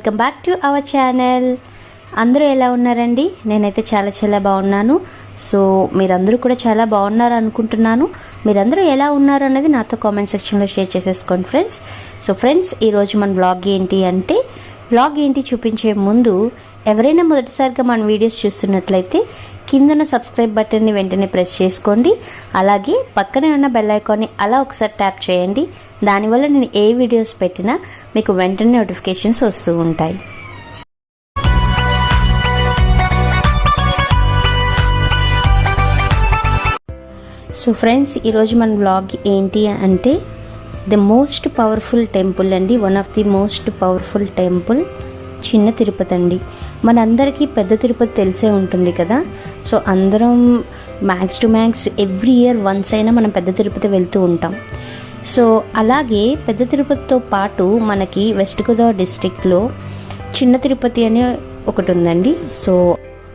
Welcome back to our channel. అందరూ ఎలా ఉన్నారండి? నేనైతే చాలా బాగున్నాను. సో మీరందరూ కూడా చాలా బాగున్నారు అనుకుంటున్నాను. మీరందరూ ఎలా ఉన్నారు అన్నది నాతో కామెంట్ సెక్షన్లో షేర్ చేసేసుకోండి ఫ్రెండ్స్. సో ఫ్రెండ్స్, ఈరోజు మన బ్లాగ్ ఏంటి అంటే, బ్లాగ్ ఏంటి చూపించే ముందు ఎవరైనా మొదటిసారిగా మన వీడియోస్ చూస్తున్నట్లయితే కిందన్న సబ్స్క్రైబ్ బటన్ని వెంటనే ప్రెస్ చేసుకోండి. అలాగే పక్కనే ఉన్న బెల్ ఐకాన్ని అలా ఒకసారి ట్యాప్ చేయండి. దానివల్ల నేను ఏ వీడియోస్ పెట్టినా మీకు వెంటనే నోటిఫికేషన్స్ వస్తూ ఉంటాయి. సో ఫ్రెండ్స్, ఈరోజు మన బ్లాగ్ ఏంటి అంటే ది మోస్ట్ పవర్ఫుల్ టెంపుల్ అండి. One of the most powerful temple చిన్న తిరుపతి అండి. మనందరికీ పెద్ద తిరుపతి తెలిసే ఉంటుంది కదా. సో అందరం max to max every year once అయినా మనం పెద్ద తిరుపతి వెళ్తూ ఉంటాం. సో అలాగే పెద్ద తిరుపతితో పాటు మనకి వెస్ట్ గోదావరి డిస్ట్రిక్ట్లో చిన్న తిరుపతి అనే ఒకటి ఉందండి. సో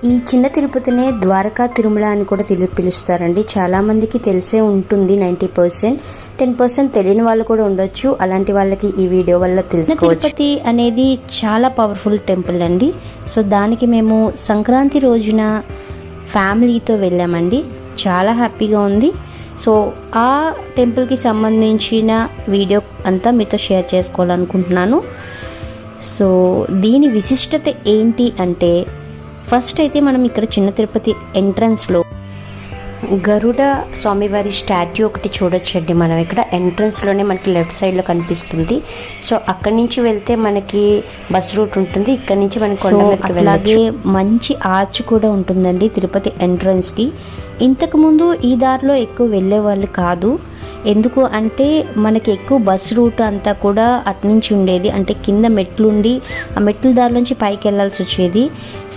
ఈ చిన్న తిరుపతినే ద్వారకా తిరుమల అని కూడా పిలుస్తారండి. చాలామందికి తెలిసే ఉంటుంది 90%. 10% తెలియని వాళ్ళు కూడా ఉండొచ్చు. అలాంటి వాళ్ళకి ఈ వీడియో వల్ల తెలుసుకోవచ్చు. తిరుపతి అనేది చాలా పవర్ఫుల్ టెంపుల్ అండి. సో దానికి మేము సంక్రాంతి రోజున ఫ్యామిలీతో వెళ్ళామండి. చాలా హ్యాపీగా ఉంది. సో ఆ టెంపుల్కి సంబంధించిన వీడియో అంతా మీతో షేర్ చేసుకోవాలనుకుంటున్నాను. సో దీని విశిష్టత ఏంటి అంటే, ఫస్ట్ అయితే మనం ఇక్కడ చిన్న తిరుపతి ఎంట్రన్స్లో గరుడ స్వామివారి స్టాట్యూ ఒకటి చూడొచ్చండి. మనం ఇక్కడ ఎంట్రన్స్లోనే మనకి లెఫ్ట్ సైడ్లో కనిపిస్తుంది. సో అక్కడి నుంచి వెళ్తే మనకి బస్ రూట్ ఉంటుంది. ఇక్కడ నుంచి మనకి కొండలకి అలాగే మంచి ఆర్చ్ కూడా ఉంటుందండి తిరుపతి ఎంట్రన్స్కి. ఇంతకుముందు ఈ దారిలో ఎక్కువ వెళ్ళే వాళ్ళు కాదు. ఎందుకు అంటే మనకి ఎక్కువ బస్ రూట్ అంతా కూడా అట్నుంచి ఉండేది. అంటే కింద మెట్లు ఉండి ఆ మెట్ల దారిలోంచి పైకి వెళ్ళాల్సి వచ్చేది.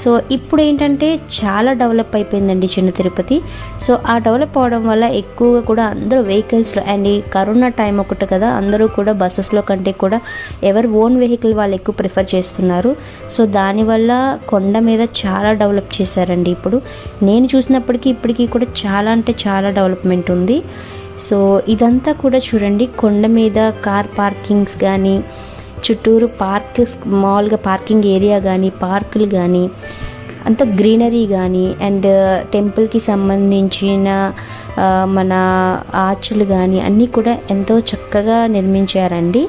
సో ఇప్పుడు ఏంటంటే చాలా డెవలప్ అయిపోయిందండి చిన్న తిరుపతి. సో ఆ డెవలప్ అవడం వల్ల ఎక్కువగా కూడా అందరూ వెహికల్స్లో, అండ్ ఈ కరోనా టైం ఒకటి కదా, అందరూ కూడా బస్సెస్లో కంటే కూడా ఎవరు ఓన్ వెహికల్ వాళ్ళు ఎక్కువ ప్రిఫర్ చేస్తున్నారు. సో దానివల్ల కొండ మీద చాలా డెవలప్ చేశారండి. ఇప్పుడు నేను చూసినప్పటికీ ఇప్పటికీ కూడా చాలా అంటే చాలా డెవలప్మెంట్ ఉంది. సో ఇదంతా కూడా చూడండి, కొండ మీద కార్ పార్కింగ్స్ కానీ, చుట్టూరు మామూలుగా పార్కింగ్ ఏరియా కానీ, పార్కులు కానీ, అంత గ్రీనరీ కానీ, అండ్ టెంపుల్కి సంబంధించిన మన ఆర్చులు కానీ అన్నీ కూడా ఎంతో చక్కగా నిర్మించారండి.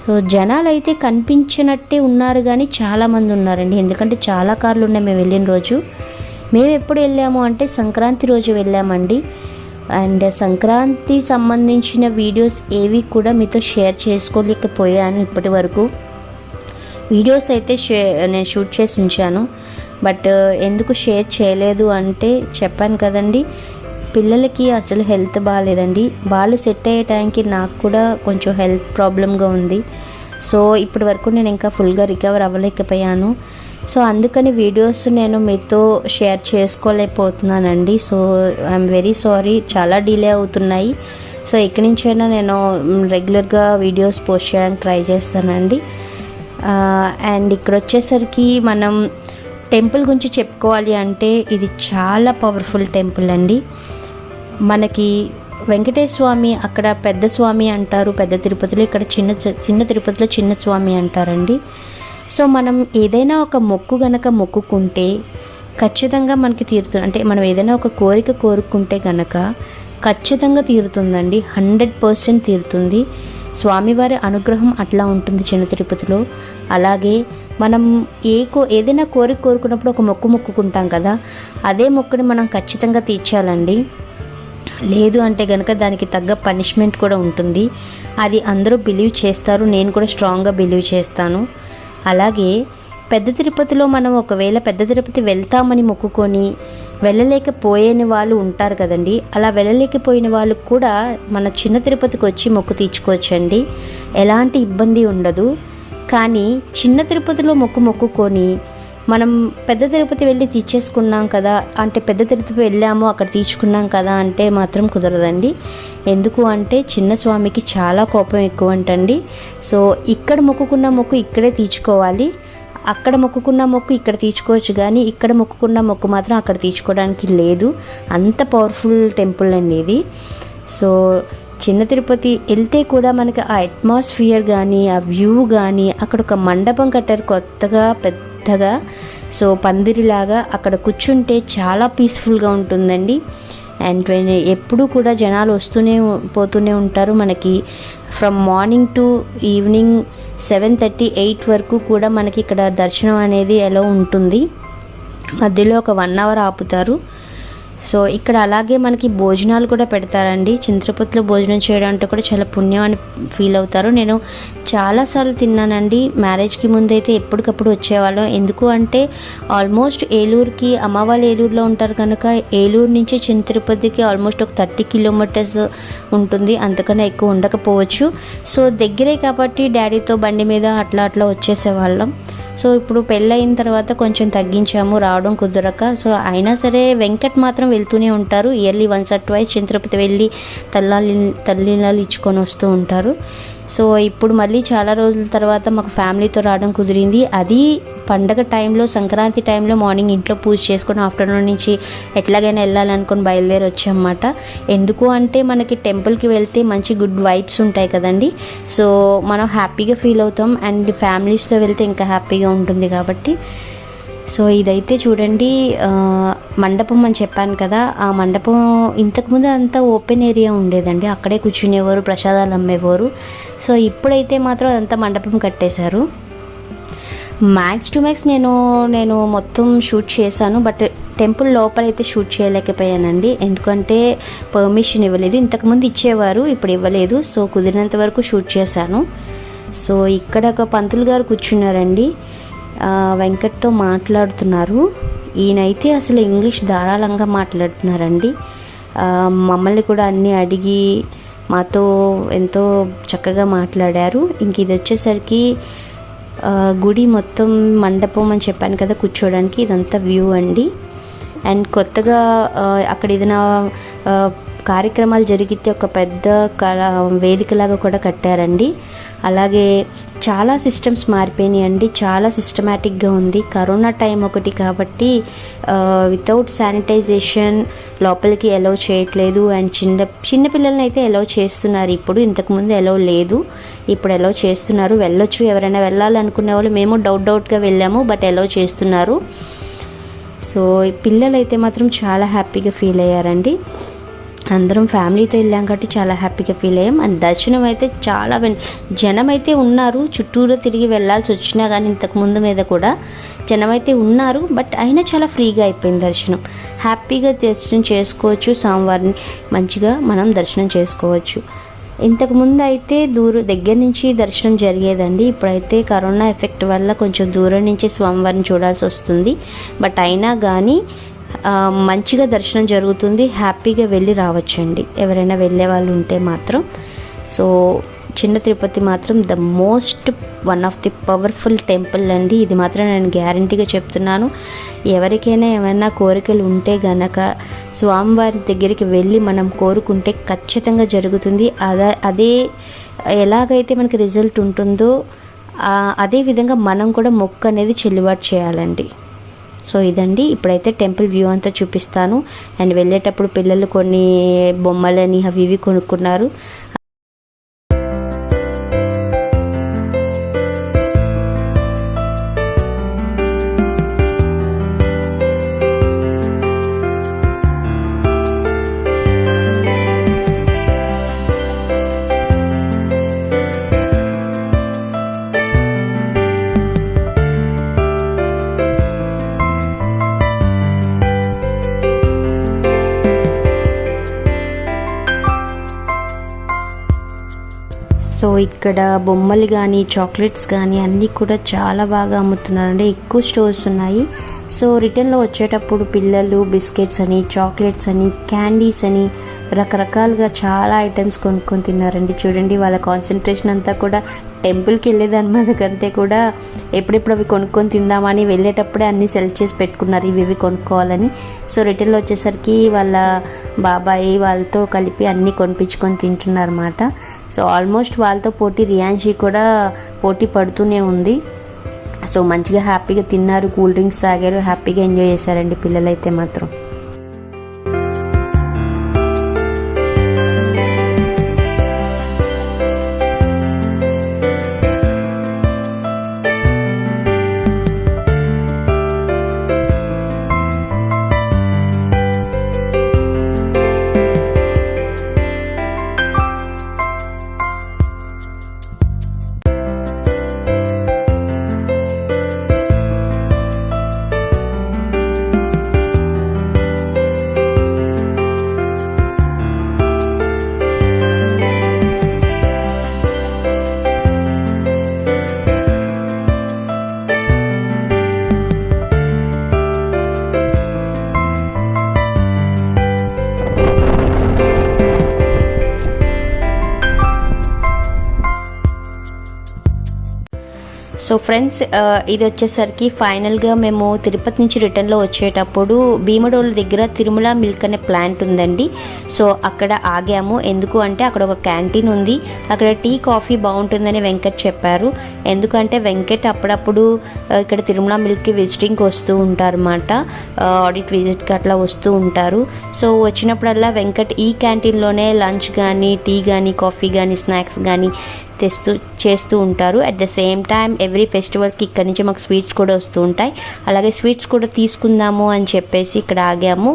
సో జనాలు అయితే కనిపించినట్టే ఉన్నారు కానీ చాలామంది ఉన్నారండి. ఎందుకంటే చాలా కార్లు ఉన్నాయి మేము వెళ్ళిన రోజు. మేము ఎప్పుడు వెళ్ళాము అంటే సంక్రాంతి రోజు వెళ్ళామండి. అండ్ సంక్రాంతి సంబంధించిన వీడియోస్ ఏవి కూడా మీతో షేర్ చేసుకోలేకపోయాను ఇప్పటి వరకు. వీడియోస్ అయితే నేను షూట్ చేసి ఉంచాను, బట్ ఎందుకు షేర్ చేయలేదు అంటే చెప్పాను కదండి, పిల్లలకి అసలు హెల్త్ బాగాలేదండి. వాళ్ళు సెట్ అయ్యే టైంకి నాకు కూడా కొంచెం హెల్త్ ప్రాబ్లంగా ఉంది. సో ఇప్పటి వరకు నేను ఇంకా ఫుల్గా రికవర్ అవ్వలేకపోయాను. సో అందుకని వీడియోస్ నేను మీతో షేర్ చేసుకోలేకపోతున్నానండి. సో ఐఎమ్ వెరీ సారీ, చాలా డిలే అవుతున్నాయి. సో ఇక్కడి నుంచైనా నేను రెగ్యులర్గా వీడియోస్ పోస్ట్ చేయడానికి ట్రై చేస్తానండి. అండ్ ఇక్కడ వచ్చేసరికి మనం టెంపుల్ గురించి చెప్పుకోవాలి అంటే ఇది చాలా పవర్ఫుల్ టెంపుల్ అండి. మనకి వెంకటేశ్వర స్వామి అక్కడ పెద్ద స్వామి అంటారు పెద్ద తిరుపతిలో, ఇక్కడ చిన్న తిరుపతిలో చిన్న స్వామి అంటారండి. సో మనం ఏదైనా ఒక మొక్కు గనక మొక్కుకుంటే ఖచ్చితంగా మనకి తీరుతుంది. అంటే మనం ఏదైనా ఒక కోరిక కోరుకుంటే గనక ఖచ్చితంగా తీరుతుందండి. 100% తీరుతుంది. స్వామివారి అనుగ్రహం అట్లా ఉంటుంది చిన్న తిరుపతిలో. అలాగే మనం ఏదైనా కోరిక కోరుకున్నప్పుడు ఒక మొక్కు మొక్కుకుంటాం కదా, అదే మొక్కుని మనం ఖచ్చితంగా తీర్చాలండి. లేదు అంటే కనుక దానికి తగ్గ పనిష్మెంట్ కూడా ఉంటుంది. అది అందరూ బిలీవ్ చేస్తారు, నేను కూడా స్ట్రాంగ్గా బిలీవ్ చేస్తాను. అలాగే పెద్ద తిరుపతిలో మనం ఒకవేళ పెద్ద తిరుపతి వెళ్తామని మొక్కుకొని వెళ్ళలేకపోయే వాళ్ళు ఉంటారు కదండి. అలా వెళ్ళలేకపోయిన వాళ్ళు కూడా మన చిన్న తిరుపతికి వచ్చి మొక్కు తీర్చుకోవచ్చండి. ఎలాంటి ఇబ్బంది ఉండదు. కానీ చిన్న తిరుపతిలో మొక్కుకొని మనం పెద్ద తిరుపతి వెళ్ళి తీర్చేసుకున్నాం కదా, అంటే పెద్ద తిరుపతి వెళ్ళాము అక్కడ తీర్చుకున్నాం కదా అంటే మాత్రం కుదరదండి. ఎందుకు అంటే చిన్న స్వామికి చాలా కోపం ఎక్కువ అంటండి. సో ఇక్కడ మొక్కుకున్న మొక్కు ఇక్కడే తీర్చుకోవాలి, అక్కడ మొక్కుకున్న మొక్కు ఇక్కడ తీర్చుకోవచ్చు, కానీ ఇక్కడ మొక్కుకున్న మొక్కు మాత్రం అక్కడ తీర్చుకోవడానికి లేదు. అంత పవర్ఫుల్ టెంపుల్ అండి ఇది. సో చిన్న తిరుపతి వెళ్తే కూడా మనకి ఆ అట్మాస్ఫియర్ కానీ ఆ వ్యూ కానీ అక్కడ ఒక మండపం కట్టారు కొత్తగా పెద్దగా. సో పందిరిలాగా అక్కడ కూర్చుంటే చాలా పీస్ఫుల్గా ఉంటుందండి. అండ్ ఎప్పుడు కూడా జనాలు వస్తూనే పోతూనే ఉంటారు. మనకి ఫ్రమ్ మార్నింగ్ టు ఈవినింగ్ 7:30, 8 వరకు కూడా మనకి ఇక్కడ దర్శనం అనేది ఎలా ఉంటుంది. మధ్యలో ఒక 1 అవర్ ఆపుతారు. సో ఇక్కడ అలాగే మనకి భోజనాలు కూడా పెడతారండి. తిరుపతిలో భోజనం చేయడం అంటే కూడా చాలా పుణ్యం అని ఫీల్ అవుతారు. నేను చాలాసార్లు తిన్నానండి. మ్యారేజ్కి ముందు అయితే ఎప్పటికప్పుడు వచ్చేవాళ్ళం. ఎందుకు అంటే ఆల్మోస్ట్ ఏలూరుకి, అమ్మ వాళ్ళు ఏలూరులో ఉంటారు కనుక ఏలూరు నుంచి తిరుపతికి ఆల్మోస్ట్ ఒక 30 కిలోమీటర్స్ ఉంటుంది, అంతకన్నా ఎక్కువ ఉండకపోవచ్చు. సో దగ్గరే కాబట్టి డాడీతో బండి మీద అట్లా వచ్చేసేవాళ్ళం. సో ఇప్పుడు పెళ్ళయిన తర్వాత కొంచెం తగ్గించాము, రావడం కుదరక. సో అయినా సరే వెంకట్ మాత్రం వెళ్తూనే ఉంటారు. ఇయర్లీ 1 or 2 తిరుపతి వెళ్ళి తల్లినాలు ఇచ్చుకొని వస్తూ ఉంటారు. సో ఇప్పుడు మళ్ళీ చాలా రోజుల తర్వాత మాకు ఫ్యామిలీతో రావడం కుదిరింది. అది పండగ టైంలో, సంక్రాంతి టైంలో మార్నింగ్ ఇంట్లో పూజ చేసుకొని ఆఫ్టర్నూన్ నుంచి ఎట్లాగైనా వెళ్ళాలనుకొని బయలుదేరి వచ్చామన్నమాట. ఎందుకు అంటే మనకి టెంపుల్కి వెళ్తే మంచి గుడ్ వైబ్స్ ఉంటాయి కదండి. సో మనం హ్యాపీగా ఫీల్ అవుతాం. అండ్ ఫ్యామిలీస్తో వెళ్తే ఇంకా హ్యాపీగా ఉంటుంది కాబట్టి. సో ఇదైతే చూడండి మండపం అని చెప్పాను కదా, ఆ మండపం ఇంతకుముందు అంతా ఓపెన్ ఏరియా ఉండేదండి. అక్కడే కూర్చునేవారు, ప్రసాదాలు అమ్మేవారు. సో ఇప్పుడైతే మాత్రం అదంతా మండపం కట్టేశారు. మ్యాక్స్ టు మ్యాక్స్ నేను మొత్తం షూట్ చేశాను. బట్ టెంపుల్ లోపలైతే షూట్ చేయలేకపోయానండి. ఎందుకంటే పర్మిషన్ ఇవ్వలేదు. ఇంతకుముందు ఇచ్చేవారు, ఇప్పుడు ఇవ్వలేదు. సో కుదిరినంత వరకు షూట్ చేశాను. సో ఇక్కడ ఒక పంతులు గారు కూర్చున్నారండి, వెంకట్తో మాట్లాడుతున్నారు. ఈయనైతే అసలు ఇంగ్లీష్ ధారాళంగా మాట్లాడుతున్నారండి. మమ్మల్ని కూడా అన్నీ అడిగి మాతో ఎంతో చక్కగా మాట్లాడారు. ఇంక ఇది వచ్చేసరికి గుడి మొత్తం మండపం అని చెప్పాను కదా కూర్చోడానికి, ఇదంతా వ్యూ అండి. అండ్ కొత్తగా అక్కడ ఏదైనా కార్యక్రమాలు జరిగితే ఒక పెద్ద వేదికలాగా కూడా కట్టారండి. అలాగే చాలా సిస్టమ్స్ మారిపోయినాయండి, చాలా సిస్టమేటిక్గా ఉంది. కరోనా టైం ఒకటి కాబట్టి వితౌట్ శానిటైజేషన్ లోపలికి అలౌ చేయట్లేదు. అండ్ చిన్న పిల్లల్ని అయితే అలౌ చేస్తున్నారు ఇప్పుడు, ఇంతకుముందు అలౌ లేదు, ఇప్పుడు అలౌ చేస్తున్నారు. వెళ్ళొచ్చు ఎవరైనా వెళ్ళాలనుకునే వాళ్ళు. మేము డౌట్గా వెళ్ళాము, బట్ అలౌ చేస్తున్నారు. సో పిల్లలైతే మాత్రం చాలా హ్యాపీగా ఫీల్ అయ్యారండి. అందరం ఫ్యామిలీతో వెళ్ళాం కాబట్టి చాలా హ్యాపీగా ఫీల్ అయ్యాం. అండ్ దర్శనం అయితే చాలా జనం అయితే ఉన్నారు. చుట్టూరు తిరిగి వెళ్ళాల్సి వచ్చినా కానీ ఇంతకుముందు మీద కూడా జనం అయితే ఉన్నారు. బట్ అయినా చాలా ఫ్రీగా అయిపోయింది దర్శనం. హ్యాపీగా దర్శనం చేసుకోవచ్చు, స్వామివారిని మంచిగా మనం దర్శనం చేసుకోవచ్చు. ఇంతకుముందు అయితే దగ్గర నుంచి దర్శనం జరిగేదండి. ఇప్పుడైతే కరోనా ఎఫెక్ట్ వల్ల కొంచెం దూరం నుంచి స్వామివారిని చూడాల్సి వస్తుంది. బట్ అయినా కానీ మంచిగా దర్శనం జరుగుతుంది. హ్యాపీగా వెళ్ళి రావచ్చండి ఎవరైనా వెళ్ళే వాళ్ళు ఉంటే మాత్రం. సో చిన్న తిరుపతి మాత్రం one of the powerful temple అండి. ఇది మాత్రం నేను గ్యారంటీగా చెప్తున్నాను. ఎవరికైనా ఏమైనా కోరికలు ఉంటే గనక స్వామివారి దగ్గరికి వెళ్ళి మనం కోరుకుంటే ఖచ్చితంగా జరుగుతుంది. అదే ఎలాగైతే మనకి రిజల్ట్ ఉంటుందో అదే విధంగా మనం కూడా మొక్కు అనేది చెల్లుబాటు చేయాలండి. సో ఇదండి, ఇప్పుడైతే టెంపుల్ వ్యూ అంతా చూపిస్తాను. అండ్ వెళ్ళేటప్పుడు పిల్లలు కొన్ని బొమ్మలని అవి ఇవి కొనుక్కున్నారు. సో ఇక్కడ బొమ్మలు కానీ చాక్లెట్స్ కానీ అన్నీ కూడా చాలా బాగా అమ్ముతున్నారండి. ఎక్కువ స్టోర్స్ ఉన్నాయి. సో రిటర్న్లో వచ్చేటప్పుడు పిల్లలు బిస్కెట్స్ అని, చాక్లెట్స్ అని, క్యాండీస్ అని రకరకాలుగా చాలా ఐటమ్స్ కొనుక్కొని తిన్నారండి. చూడండి వాళ్ళ కాన్సన్ట్రేషన్ అంతా కూడా టెంపుల్కి వెళ్ళేదాని మీద కంటే కూడా ఎప్పుడెప్పుడు అవి కొనుక్కొని తిందామని వెళ్ళేటప్పుడే అన్నీ సెలెక్ట్ చేసి పెట్టుకున్నారు ఇవి కొనుక్కోవాలని. సో రిటర్న్లో వచ్చేసరికి వాళ్ళ బాబాయి వాళ్ళతో కలిపి అన్నీ కొనిపించుకొని తింటున్నారు అన్నమాట. సో ఆల్మోస్ట్ వాళ్ళతో పోటీ రియాన్షి కూడా పోటీ పడుతూనే ఉంది. సో మంచిగా హ్యాపీగా తిన్నారు, కూల్ డ్రింక్స్ తాగారు, హ్యాపీగా ఎంజాయ్ చేశారండి పిల్లలైతే మాత్రం. ఫ్రెండ్స్ ఇది వచ్చేసరికి ఫైనల్గా మేము తిరుపతి నుంచి రిటర్న్లో వచ్చేటప్పుడు భీమడోలు దగ్గర తిరుమల మిల్క్ అనే ప్లాంట్ ఉందండి. సో అక్కడ ఆగాము. ఎందుకు అంటే అక్కడ ఒక క్యాంటీన్ ఉంది, అక్కడ టీ కాఫీ బాగుంటుందని వెంకట్ చెప్పారు. ఎందుకంటే వెంకట్ అప్పుడప్పుడు ఇక్కడ తిరుమల మిల్క్కి విజిటింగ్కి వస్తూ ఉంటారు అన్నమాట, ఆడిట్ విజిట్కి అట్లా వస్తూ ఉంటారు. సో వచ్చినప్పుడల్లా వెంకట్ ఈ క్యాంటీన్లోనే లంచ్ కానీ టీ కానీ కాఫీ కానీ స్నాక్స్ కానీ చేస్తూ ఉంటారు. At the same time every ఫెస్టివల్స్కి ఇక్కడ నుంచి మాకు స్వీట్స్ కూడా వస్తూ ఉంటాయి. అలాగే స్వీట్స్ కూడా తీసుకుందాము అని చెప్పేసి ఇక్కడ ఆగాము.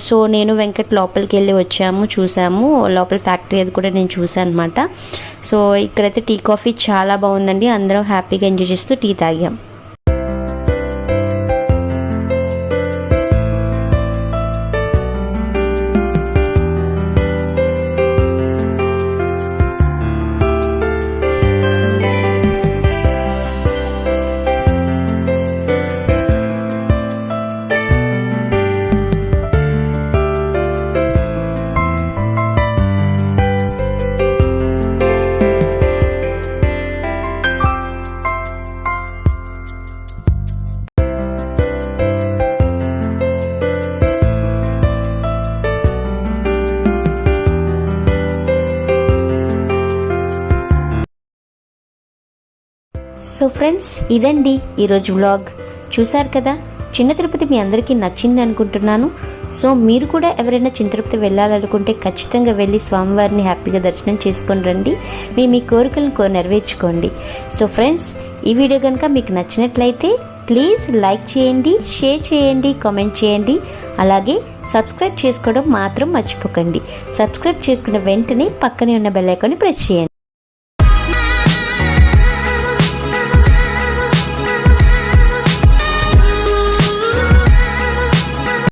సో నేను వెంకట్ లోపలికి వెళ్ళి వచ్చాము, చూసాము లోపల ఫ్యాక్టరీ అది కూడా నేను చూసాను అనమాట. సో ఇక్కడైతే టీ కాఫీ చాలా బాగుందండి. అందరం హ్యాపీగా ఎంజాయ్ చేస్తూ టీ తాగాం. సో ఫ్రెండ్స్ ఇదండి ఈరోజు వ్లాగ్. చూసారు కదా, చిన్న తిరుపతి మీ అందరికీ నచ్చింది అనుకుంటున్నాను. సో మీరు కూడా ఎవరైనా చిన్న తిరుపతి వెళ్ళాలనుకుంటే ఖచ్చితంగా వెళ్ళి స్వామివారిని హ్యాపీగా దర్శనం చేసుకొని రండి. మీ కోరికలను నెరవేర్చుకోండి. సో ఫ్రెండ్స్ ఈ వీడియో కనుక మీకు నచ్చినట్లయితే ప్లీజ్ లైక్ చేయండి, షేర్ చేయండి, కామెంట్ చేయండి. అలాగే సబ్స్క్రైబ్ చేసుకోవడం మాత్రం మర్చిపోకండి. సబ్స్క్రైబ్ చేసుకున్న వెంటనే పక్కనే ఉన్న బెల్ ఐకాన్ని ప్రెస్ చేయండి.